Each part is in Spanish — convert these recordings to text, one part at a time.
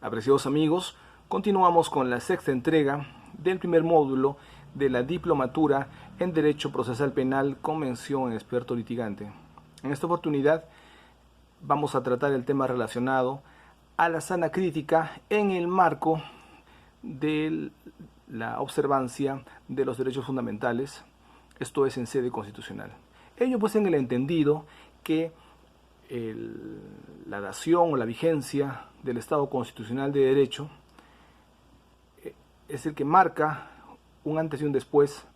Apreciados amigos, continuamos con la sexta entrega del primer módulo de la Diplomatura en Derecho Procesal Penal con mención en experto litigante. En esta oportunidad vamos a tratar el tema relacionado a la sana crítica en el marco de la observancia de los derechos fundamentales, esto es en sede constitucional. Ello pues en el entendido que la dación o la vigencia del Estado constitucional de derecho es el que marca un antes y un después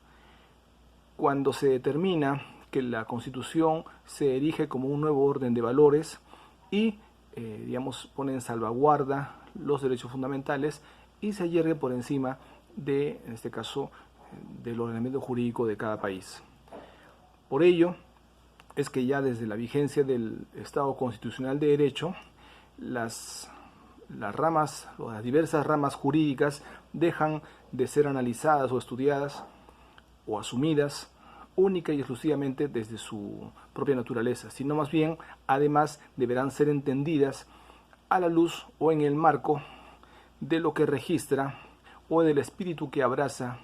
cuando se determina que la Constitución se erige como un nuevo orden de valores y pone en salvaguarda los derechos fundamentales y se yergue por encima de, en este caso, del ordenamiento jurídico de cada país. Por ello es que ya desde la vigencia del Estado constitucional de derecho, las ramas o las diversas ramas jurídicas dejan de ser analizadas o estudiadas o asumidas única y exclusivamente desde su propia naturaleza, sino más bien, además, deberán ser entendidas a la luz o en el marco de lo que registra o del espíritu que abraza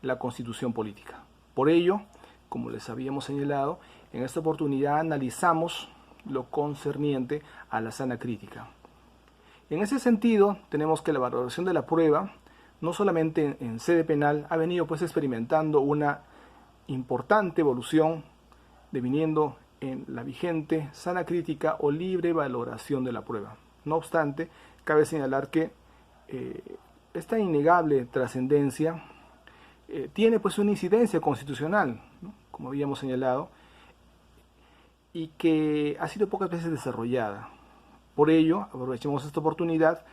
la Constitución política. Por ello, como les habíamos señalado, en esta oportunidad analizamos lo concerniente a la sana crítica. En ese sentido, tenemos que la valoración de la prueba, no solamente en sede penal, ha venido pues experimentando una importante evolución, deviniendo en la vigente sana crítica o libre valoración de la prueba. No obstante, cabe señalar que esta innegable trascendencia tiene pues una incidencia constitucional, ¿no? Como habíamos señalado, y que ha sido pocas veces desarrollada. Por ello, aprovechemos esta oportunidad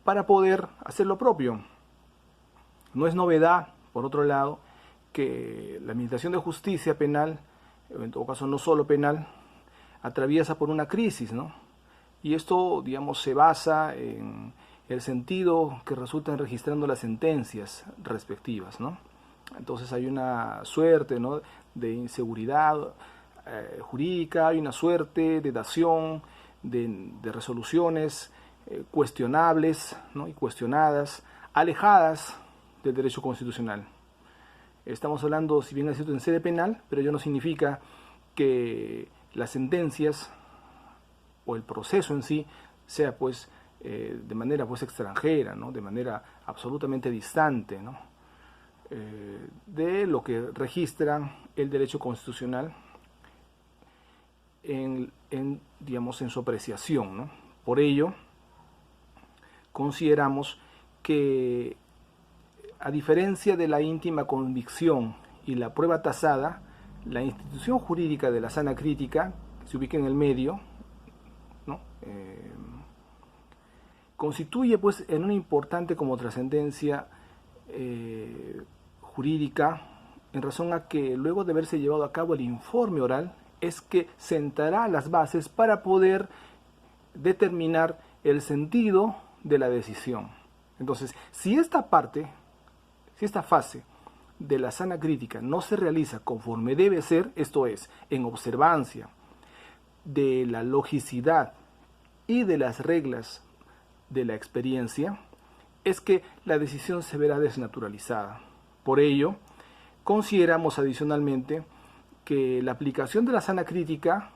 para poder hacer lo propio. No es novedad, por otro lado, que la Administración de Justicia Penal, en todo caso no solo penal, atraviesa por una crisis, ¿no? Y esto, se basa en el sentido que resultan registrando las sentencias respectivas, ¿no? Entonces hay una suerte, ¿no?, de inseguridad jurídica, hay una suerte de dación, de resoluciones cuestionables, ¿no?, y cuestionadas, alejadas del derecho constitucional. Estamos hablando, si bien es cierto, en sede penal, pero ello no significa que las sentencias o el proceso en sí sea pues de manera pues extranjera, ¿no?, de manera absolutamente distante, ¿no?, de lo que registra el derecho constitucional en su apreciación, ¿no? Por ello, consideramos que, a diferencia de la íntima convicción y la prueba tasada, la institución jurídica de la sana crítica, que se ubica en el medio, ¿no?, constituye pues en una importante como trascendencia jurídica, en razón a que luego de haberse llevado a cabo el informe oral, es que sentará las bases para poder determinar el sentido de la decisión. Entonces, si esta fase de la sana crítica no se realiza conforme debe ser, esto es, en observancia de la logicidad y de las reglas de la experiencia, es que la decisión se verá desnaturalizada. Por ello, consideramos adicionalmente que la aplicación de la sana crítica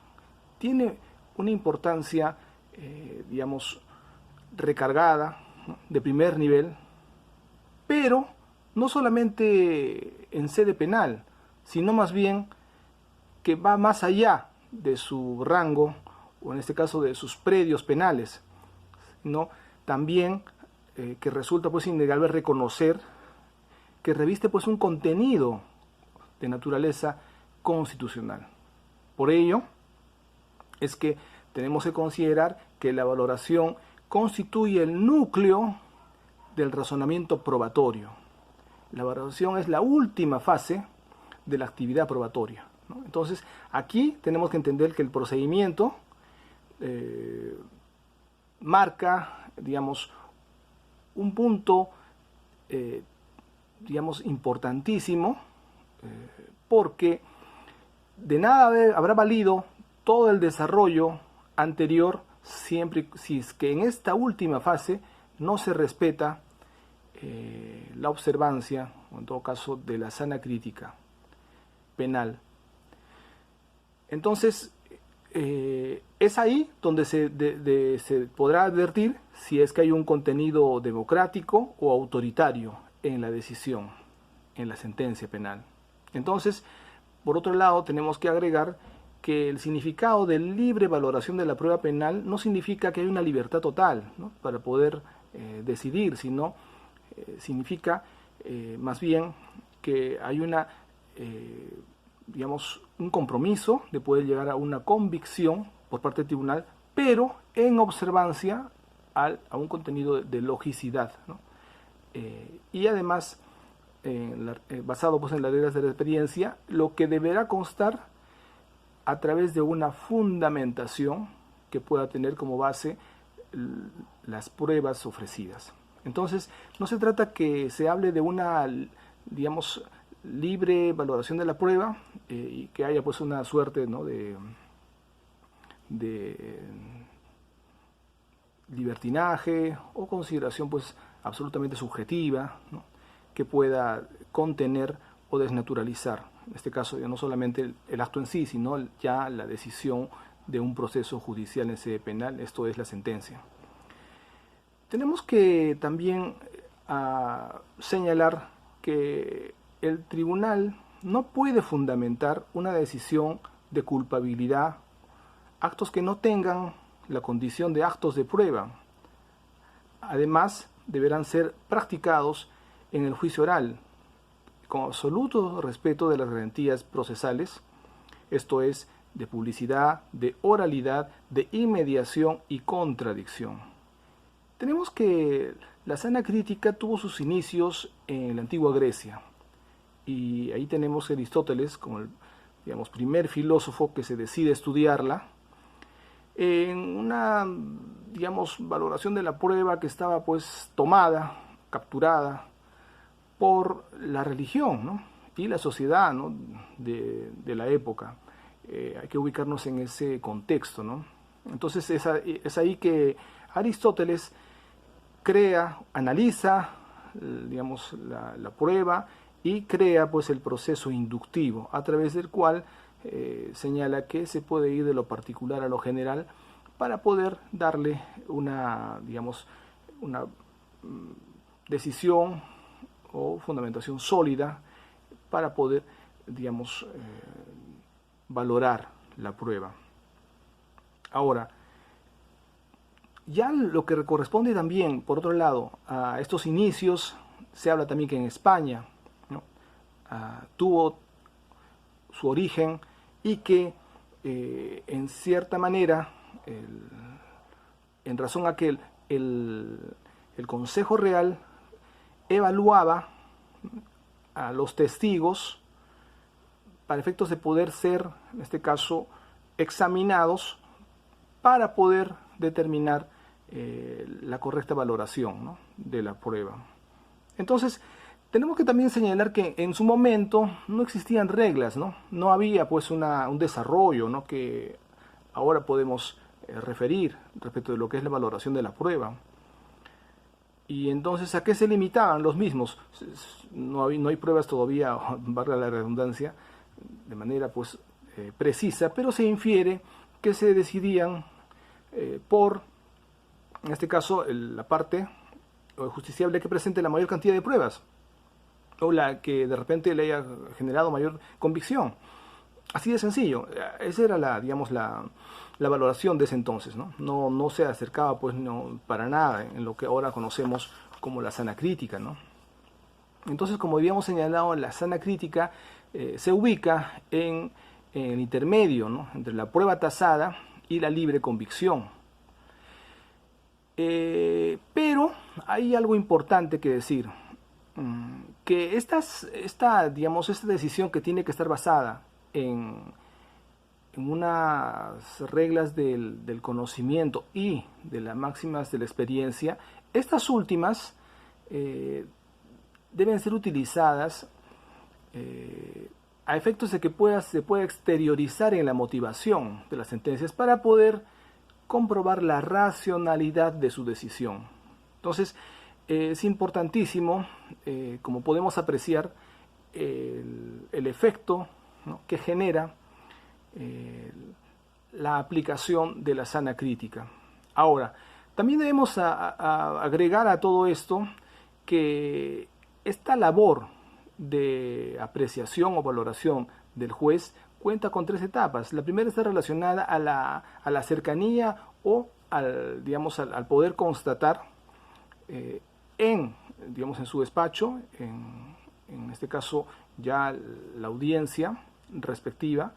tiene una importancia, recargada, ¿no?, de primer nivel, pero no solamente en sede penal, sino más bien que va más allá de su rango, o en este caso de sus predios penales, ¿no? También que resulta pues innegable reconocer que reviste pues un contenido de naturaleza constitucional. Por ello es que tenemos que considerar que la valoración constituye el núcleo del razonamiento probatorio. La valoración es la última fase de la actividad probatoria, ¿no? Entonces, aquí tenemos que entender que el procedimiento marca, un punto, importantísimo, porque de nada habrá valido todo el desarrollo anterior si es que en esta última fase no se respeta la observancia, o en todo caso de la sana crítica penal. Entonces, es ahí donde se podrá advertir si es que hay un contenido democrático o autoritario en la decisión, en la sentencia penal. Entonces, por otro lado, tenemos que agregar que el significado de libre valoración de la prueba penal no significa que hay una libertad total, ¿no?, para poder decidir, sino significa más bien que hay digamos, un compromiso de poder llegar a una convicción por parte del tribunal, pero en observancia a un contenido de logicidad, ¿no? Y además, basado pues en las reglas de la experiencia, lo que deberá constar a través de una fundamentación que pueda tener como base las pruebas ofrecidas. Entonces, no se trata que se hable de una, digamos, libre valoración de la prueba y que haya pues una suerte, ¿no?, de libertinaje o consideración pues absolutamente subjetiva, ¿no?, que pueda contener o desnaturalizar, en este caso ya no solamente el acto en sí, sino ya la decisión de un proceso judicial en sede penal, esto es la sentencia. Tenemos que también señalar que el tribunal no puede fundamentar una decisión de culpabilidad actos que no tengan la condición de actos de prueba. Además, deberán ser practicados en el juicio oral, con absoluto respeto de las garantías procesales, esto es, de publicidad, de oralidad, de inmediación y contradicción. Tenemos que la sana crítica tuvo sus inicios en la antigua Grecia, y ahí tenemos a Aristóteles como el, digamos, primer filósofo que se decide estudiarla, en una, digamos, valoración de la prueba que estaba pues tomada, capturada por la religión, ¿no?, y la sociedad, ¿no?, de la época. Hay que ubicarnos en ese contexto, ¿no? Entonces es ahí que Aristóteles crea, analiza, digamos, la prueba y crea pues el proceso inductivo, a través del cual señala que se puede ir de lo particular a lo general para poder darle una, digamos, una decisión o fundamentación sólida para poder, digamos, valorar la prueba. Ahora, ya lo que corresponde también, por otro lado, a estos inicios, se habla también que en España, ¿no?, tuvo su origen y que en cierta manera, en razón a que el Consejo Real evaluaba a los testigos para efectos de poder ser, en este caso, examinados para poder determinar la correcta valoración, ¿no?, de la prueba. Entonces, tenemos que también señalar que en su momento no existían reglas, ¿no? No había pues un desarrollo, ¿no?, que ahora podemos referir respecto de lo que es la valoración de la prueba. Y entonces, ¿a qué se limitaban los mismos? No hay pruebas todavía, valga la redundancia, de manera pues precisa, pero se infiere que se decidían por, en este caso, la parte o el justiciable que presente la mayor cantidad de pruebas, o la que de repente le haya generado mayor convicción. Así de sencillo. Esa era digamos, la valoración de ese entonces, ¿no? No se acercaba pues no para nada en lo que ahora conocemos como la sana crítica, ¿no? Entonces, como habíamos señalado, la sana crítica se ubica en el intermedio, ¿no?, entre la prueba tasada y la libre convicción. Pero hay algo importante que decir, que esta decisión que tiene que estar basada en unas reglas del conocimiento y de las máximas de la experiencia, estas últimas deben ser utilizadas a efectos de que se pueda exteriorizar en la motivación de las sentencias para poder comprobar la racionalidad de su decisión. Entonces, es importantísimo, como podemos apreciar, el efecto, ¿no?, que genera la aplicación de la sana crítica. Ahora, también debemos agregar a todo esto que esta labor de apreciación o valoración del juez cuenta con 3 etapas. La primera está relacionada a la cercanía o al poder constatar en su despacho, en este caso ya la audiencia respectiva,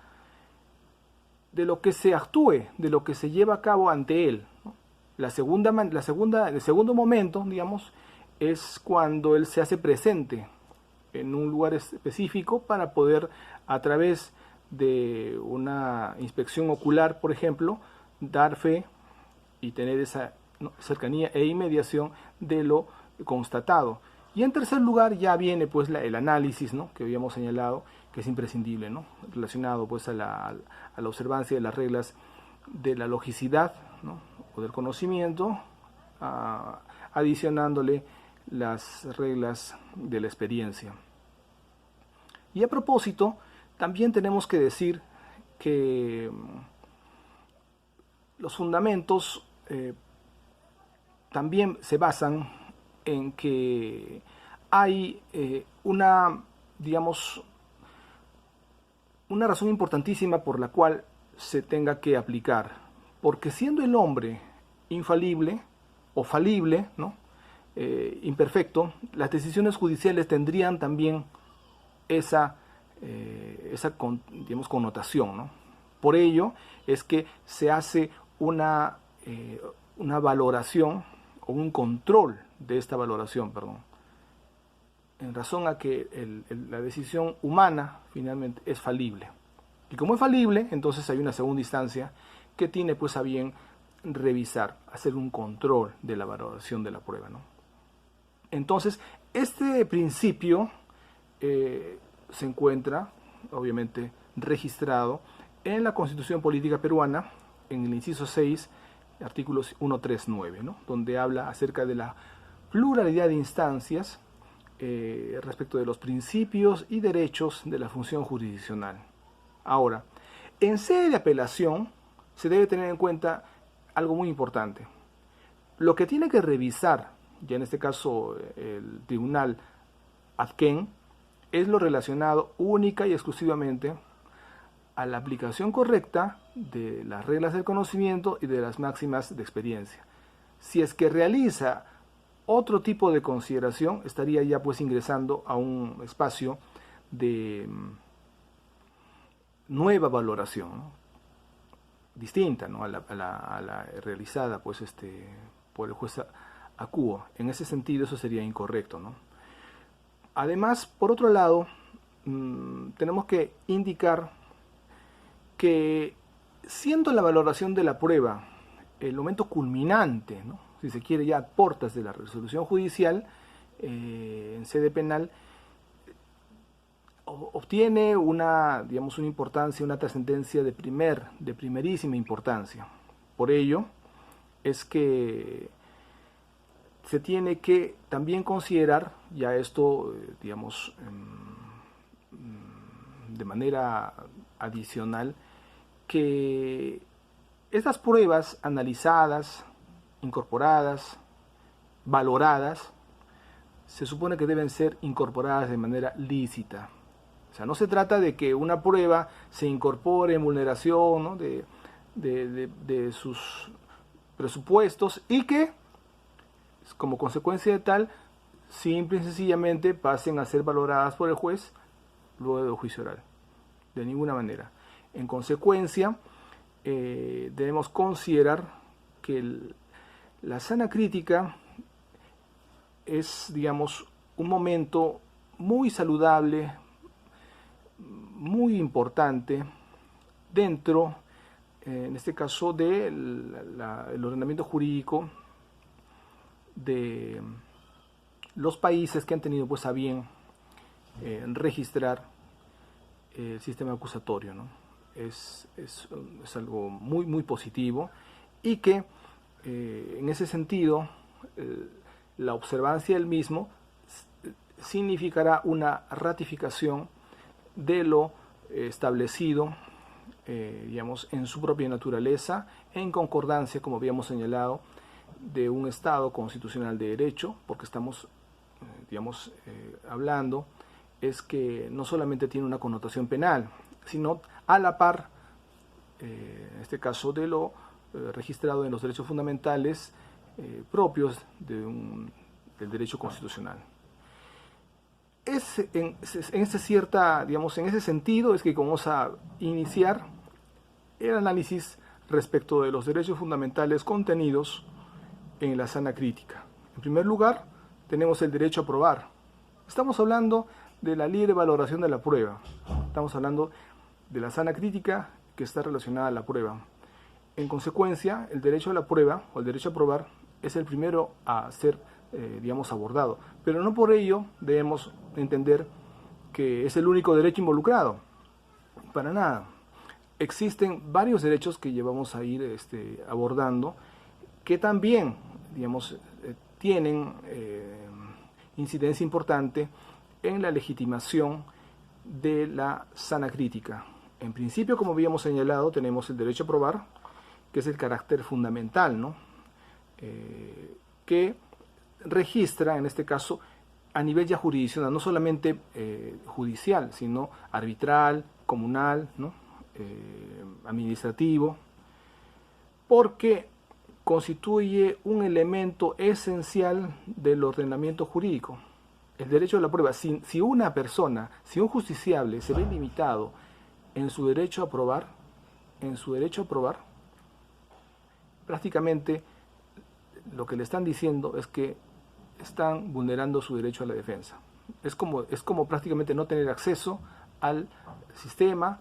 de lo que se actúe, de lo que se lleva a cabo ante él, ¿no? El segundo momento, es cuando él se hace presente en un lugar específico para poder, a través de una inspección ocular, por ejemplo, dar fe y tener esa, ¿no?, cercanía e inmediación de lo constatado. Y en tercer lugar ya viene pues el análisis, ¿no?, que habíamos señalado, que es imprescindible, ¿no?, relacionado pues a la observancia de las reglas de la logicidad, ¿no?, o del conocimiento, adicionándole las reglas de la experiencia. Y a propósito, también tenemos que decir que los fundamentos también se basan en que hay una razón importantísima por la cual se tenga que aplicar, porque siendo el hombre infalible o falible, ¿no?, imperfecto, las decisiones judiciales tendrían también esa connotación, ¿no? Por ello es que se hace una valoración o un control de esta valoración, en razón a que la decisión humana finalmente es falible. Y como es falible, entonces hay una segunda instancia que tiene pues a bien revisar, hacer un control de la valoración de la prueba, ¿no? Entonces, este principio se encuentra, obviamente, registrado en la Constitución Política Peruana, en el inciso 6, artículos 139, ¿no?, donde habla acerca de la pluralidad de instancias respecto de los principios y derechos de la función jurisdiccional. Ahora, en sede de apelación se debe tener en cuenta algo muy importante. Lo que tiene que revisar, ya en este caso el tribunal adquén, es lo relacionado única y exclusivamente a la aplicación correcta de las reglas del conocimiento y de las máximas de experiencia. Si es que realiza otro tipo de consideración, estaría ya pues ingresando a un espacio de nueva valoración, ¿no?, distinta, ¿no?, a la realizada pues por el juez acuo. En ese sentido eso sería incorrecto, ¿no? Además, por otro lado, tenemos que indicar que, siendo la valoración de la prueba el momento culminante, ¿no?, si se quiere, ya a portas de la resolución judicial en sede penal, obtiene una importancia, una trascendencia de primerísima importancia. Por ello es que se tiene que también considerar, ya esto, de manera adicional, que estas pruebas analizadas, incorporadas, valoradas, se supone que deben ser incorporadas de manera lícita. O sea, no se trata de que una prueba se incorpore en vulneración, ¿no?, de sus presupuestos y que, como consecuencia de tal, simple y sencillamente pasen a ser valoradas por el juez luego del juicio oral. De ninguna manera. En consecuencia, debemos considerar que la sana crítica es, un momento muy saludable, muy importante dentro, en este caso, del ordenamiento jurídico de los países que han tenido pues a bien registrar el sistema acusatorio, ¿no? Es algo muy, muy positivo y que en ese sentido la observancia del mismo significará una ratificación de lo establecido digamos, en su propia naturaleza, en concordancia, como habíamos señalado, de un Estado constitucional de derecho, porque estamos, digamos, hablando, es que no solamente tiene una connotación penal, sino a la par, en este caso, de lo registrado en los derechos fundamentales propios del derecho constitucional. En ese sentido es que vamos a iniciar el análisis respecto de los derechos fundamentales contenidos en la sana crítica. En primer lugar, tenemos el derecho a probar. Estamos hablando de la libre valoración de la prueba. Estamos hablando de la sana crítica que está relacionada a la prueba. En consecuencia, el derecho a la prueba o el derecho a probar es el primero a ser abordado. Pero no por ello debemos entender que es el único derecho involucrado. Para nada. Existen varios derechos que llevamos a ir abordando que también, tienen incidencia importante en la legitimación de la sana crítica. En principio, como habíamos señalado, tenemos el derecho a probar, que es el carácter fundamental, ¿no? Que registra, en este caso, a nivel ya jurisdiccional, no solamente judicial, sino arbitral, comunal, ¿no? Administrativo, porque constituye un elemento esencial del ordenamiento jurídico. El derecho a la prueba, si una persona, si un justiciable se ve limitado en su derecho a probar, prácticamente lo que le están diciendo es que están vulnerando su derecho a la defensa. Es como prácticamente no tener acceso al sistema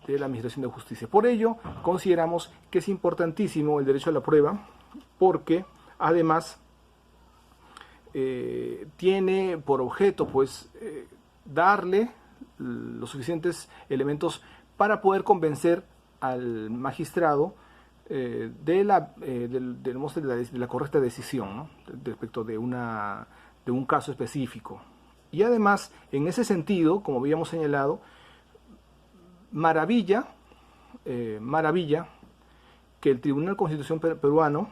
de la Administración de Justicia. Por ello, consideramos que es importantísimo el derecho a la prueba, porque además tiene por objeto darle los suficientes elementos para poder convencer al magistrado de la correcta decisión, ¿no? Respecto de un caso específico. Y además, en ese sentido, como habíamos señalado, maravilla que el Tribunal Constitucional Peruano,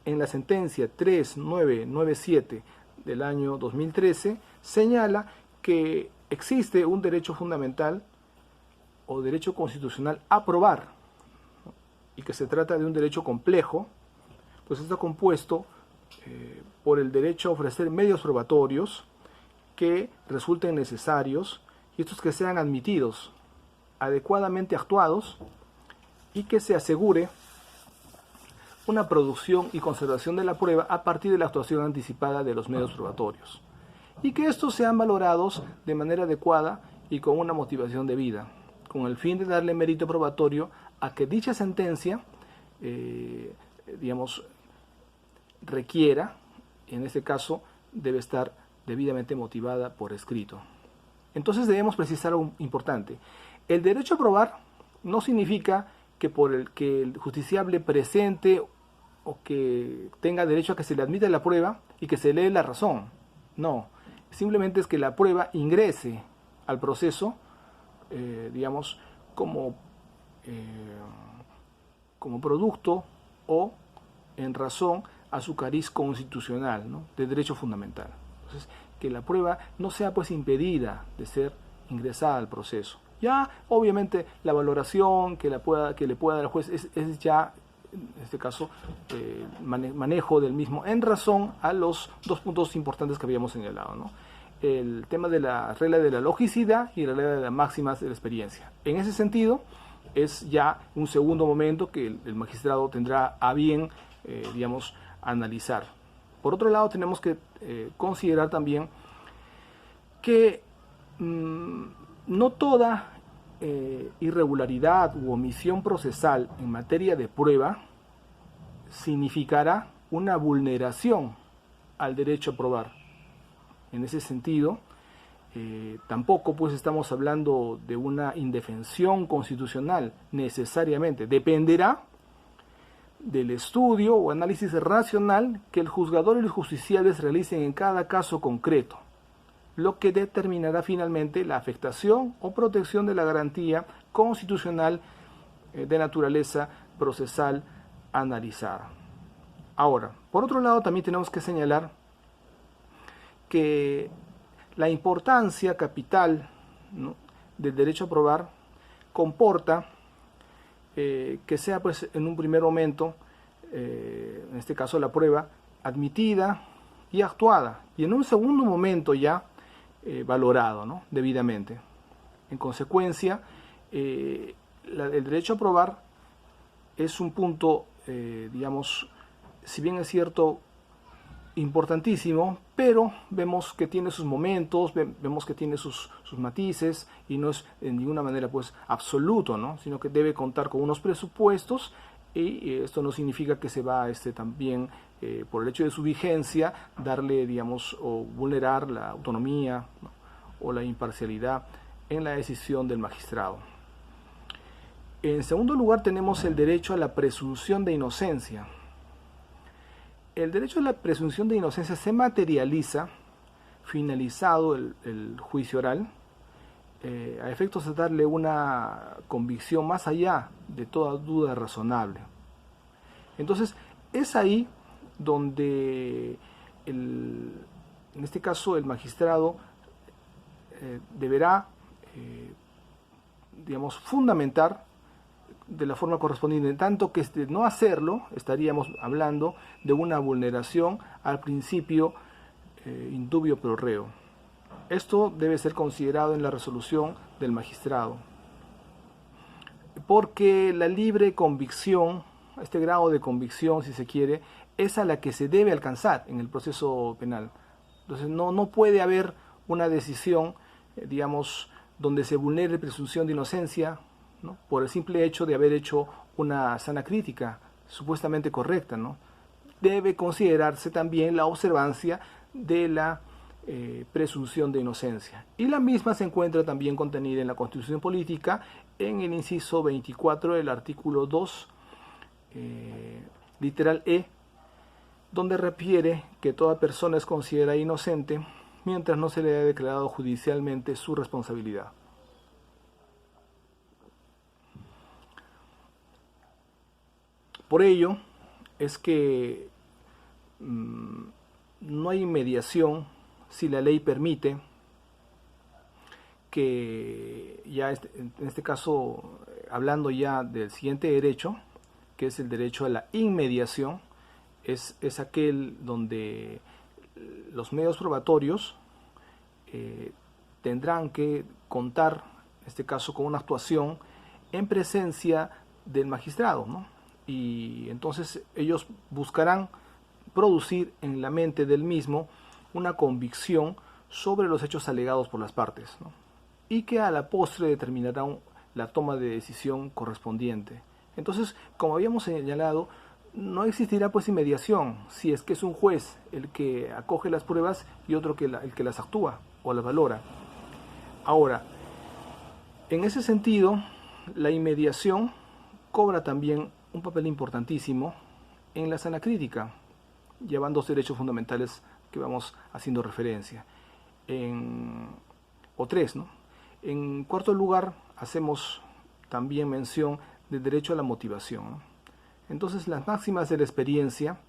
en la sentencia 3997 del año 2013, señala que existe un derecho fundamental o derecho constitucional a probar, ¿no? Y que se trata de un derecho complejo, pues está compuesto por el derecho a ofrecer medios probatorios que resulten necesarios y estos que sean admitidos, adecuadamente actuados y que se asegure una producción y conservación de la prueba a partir de la actuación anticipada de los medios probatorios y que estos sean valorados de manera adecuada y con una motivación debida, con el fin de darle mérito probatorio a que dicha sentencia, requiera, en este caso, debe estar debidamente motivada por escrito. Entonces debemos precisar algo importante. El derecho a probar no significa que por el que el justiciable presente o que tenga derecho a que se le admita la prueba y que se lee la razón. No, simplemente es que la prueba ingrese al proceso, como producto o en razón a su cariz constitucional, ¿no? De derecho fundamental. Entonces, que la prueba no sea impedida de ser ingresada al proceso. Ya, obviamente, la valoración que le pueda dar el juez es ya, en este caso, manejo del mismo en razón a los dos puntos importantes que habíamos señalado, ¿no? El tema de la regla de la logicidad y la regla de las máximas de la experiencia. En ese sentido, es ya un segundo momento que el magistrado tendrá a bien, analizar. Por otro lado, tenemos que considerar también que no toda irregularidad u omisión procesal en materia de prueba significará una vulneración al derecho a probar. En ese sentido, Tampoco pues estamos hablando de una indefensión constitucional necesariamente. Dependerá del estudio o análisis racional que el juzgador y los justiciables realicen en cada caso concreto, lo que determinará finalmente la afectación o protección de la garantía constitucional de naturaleza procesal analizada. Ahora, por otro lado, también tenemos que señalar que la importancia capital, ¿no?, del derecho a probar comporta que sea pues en un primer momento, en este caso la prueba, admitida y actuada, y en un segundo momento ya valorado, ¿no?, debidamente. En consecuencia, el derecho a probar es un punto, digamos, si bien es cierto, importantísimo, pero vemos que tiene sus momentos, vemos que tiene sus matices y no es de ninguna manera pues absoluto, ¿no?, sino que debe contar con unos presupuestos y esto no significa que se va también por el hecho de su vigencia darle, digamos, o vulnerar la autonomía, ¿no?, o la imparcialidad en la decisión del magistrado. En segundo lugar tenemos el derecho a la presunción de inocencia. El derecho a la presunción de inocencia se materializa finalizado el juicio oral a efectos de darle una convicción más allá de toda duda razonable. Entonces, es ahí donde, en este caso, el magistrado deberá, digamos, fundamentar de la forma correspondiente, en tanto que no hacerlo, estaríamos hablando de una vulneración al principio indubio pro reo. Esto debe ser considerado en la resolución del magistrado, porque la libre convicción, este grado de convicción, si se quiere, es a la que se debe alcanzar en el proceso penal. Entonces no puede haber una decisión, digamos, donde se vulnere presunción de inocencia, ¿no?, por el simple hecho de haber hecho una sana crítica supuestamente correcta, ¿no? Debe considerarse también la observancia de la presunción de inocencia. Y la misma se encuentra también contenida en la Constitución Política, en el inciso 24 del artículo 2, literal E, donde refiere que toda persona es considerada inocente mientras no se le haya declarado judicialmente su responsabilidad. Por ello es que no hay inmediación si la ley permite que, ya en este caso, hablando ya del siguiente derecho, que es el derecho a la inmediación, es aquel donde los medios probatorios tendrán que contar, en este caso, con una actuación en presencia del magistrado, ¿no? Y entonces ellos buscarán producir en la mente del mismo una convicción sobre los hechos alegados por las partes, ¿no?, y que a la postre determinarán la toma de decisión correspondiente. Entonces, como habíamos señalado, no existirá pues inmediación si es que es un juez el que acoge las pruebas y otro el que las actúa o las valora. Ahora, en ese sentido, la inmediación cobra también un papel importantísimo en la sana crítica. Ya van dos derechos fundamentales que vamos haciendo referencia, o tres, ¿no? En cuarto lugar, hacemos también mención del derecho a la motivación, ¿no? Entonces, las máximas de la experiencia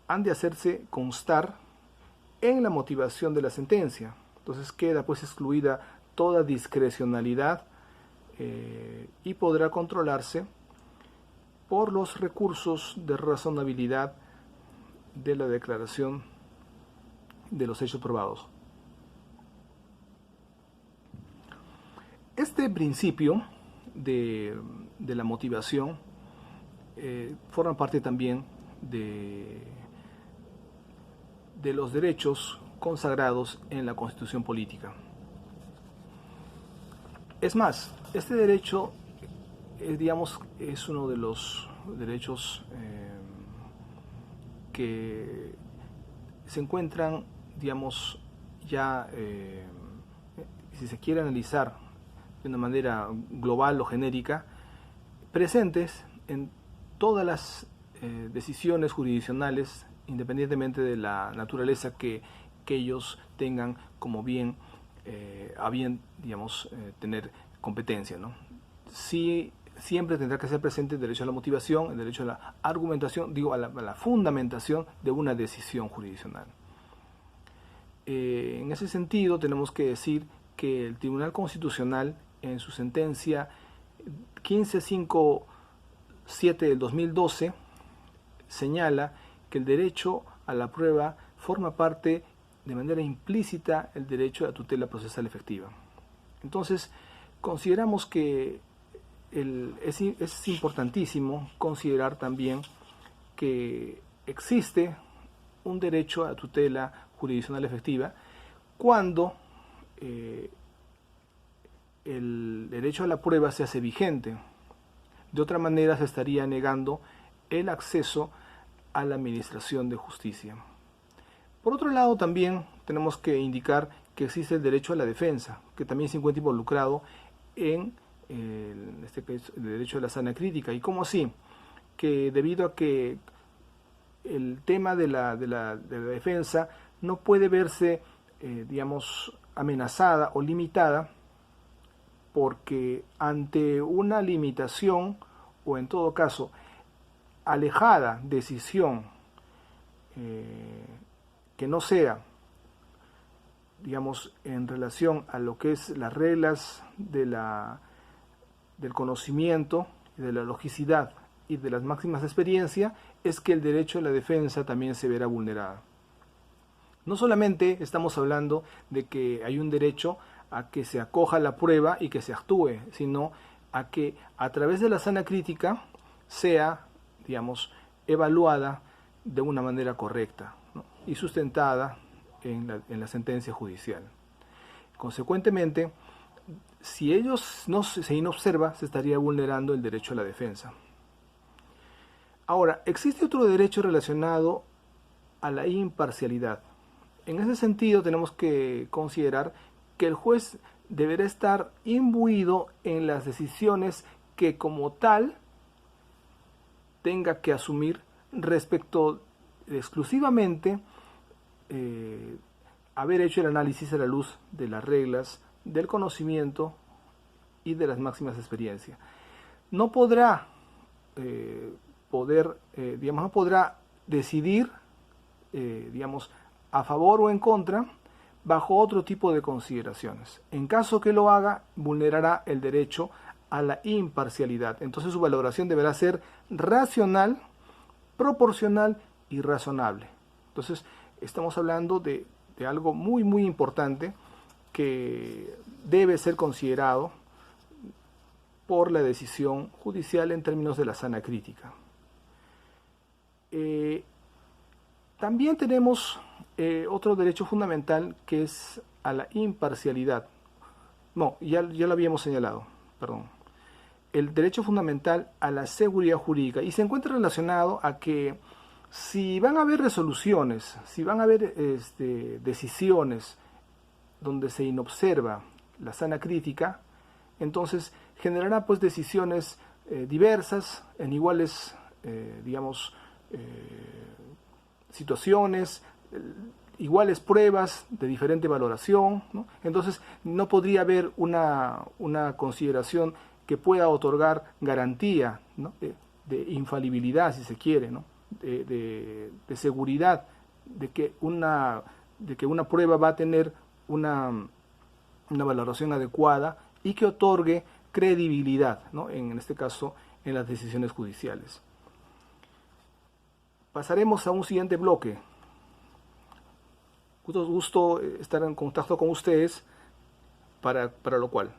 han de hacerse constar en la motivación de la sentencia. Entonces, queda pues excluida toda discrecionalidad y podrá controlarse por los recursos de razonabilidad de la declaración de los hechos probados. Este principio de la motivación forma parte también de los derechos consagrados en la Constitución Política. Es más, este derecho digamos, es uno de los derechos que se encuentran, digamos, ya, si se quiere analizar de una manera global o genérica, presentes en todas las decisiones jurisdiccionales, independientemente de la naturaleza que ellos tengan como bien, a bien, digamos, tener competencia, ¿no? Sí, siempre tendrá que ser presente el derecho a la motivación, el derecho a la argumentación, digo, a la fundamentación de una decisión jurisdiccional. En ese sentido, tenemos que decir que el Tribunal Constitucional, en su sentencia 1557 del 2012, señala que el derecho a la prueba forma parte de manera implícita el derecho a la tutela procesal efectiva. Entonces, consideramos que es importantísimo considerar también que existe un derecho a tutela jurisdiccional efectiva cuando el derecho a la prueba se hace vigente. De otra manera se estaría negando el acceso a la administración de justicia. Por otro lado, también tenemos que indicar que existe el derecho a la defensa, que también se encuentra involucrado en este caso, el derecho a la sana crítica. ¿Y cómo así? Que debido a que el tema de la defensa no puede verse, digamos, amenazada o limitada, porque ante una limitación, o en todo caso, alejada decisión que no sea, digamos, en relación a lo que es las reglas del conocimiento, de la logicidad y de las máximas de experiencia, es que el derecho a la defensa también se verá vulnerado. No solamente estamos hablando de que hay un derecho a que se acoja la prueba y que se actúe, sino a que a través de la sana crítica sea, digamos, evaluada de una manera correcta, ¿no? Y sustentada en la sentencia judicial. Consecuentemente, si ellos no se inobserva, se estaría vulnerando el derecho a la defensa. Ahora, existe otro derecho relacionado a la imparcialidad. En ese sentido, tenemos que considerar que el juez deberá estar imbuido en las decisiones que como tal tenga que asumir respecto exclusivamente haber hecho el análisis a la luz de las reglas, del conocimiento y de las máximas de experiencia. No podrá no podrá decidir, digamos, a favor o en contra bajo otro tipo de consideraciones. En caso que lo haga, vulnerará el derecho a la imparcialidad. Entonces su valoración deberá ser racional, proporcional y razonable. Entonces estamos hablando de algo muy muy importante que debe ser considerado por la decisión judicial en términos de la sana crítica. También tenemos otro derecho fundamental, que es a la imparcialidad. No, ya lo habíamos señalado, perdón. El derecho fundamental a la seguridad jurídica, y se encuentra relacionado a que si van a haber resoluciones, si van a haber decisiones donde se inobserva la sana crítica, entonces generará pues decisiones diversas en iguales, digamos, situaciones, iguales pruebas de diferente valoración, ¿no? Entonces no podría haber una consideración que pueda otorgar garantía, ¿no? de infalibilidad, si se quiere, ¿no? de seguridad de que una prueba va a tener una valoración adecuada y que otorgue credibilidad, ¿no? En este caso en las decisiones judiciales. Pasaremos a un siguiente bloque. Gusto estar en contacto con ustedes para lo cual.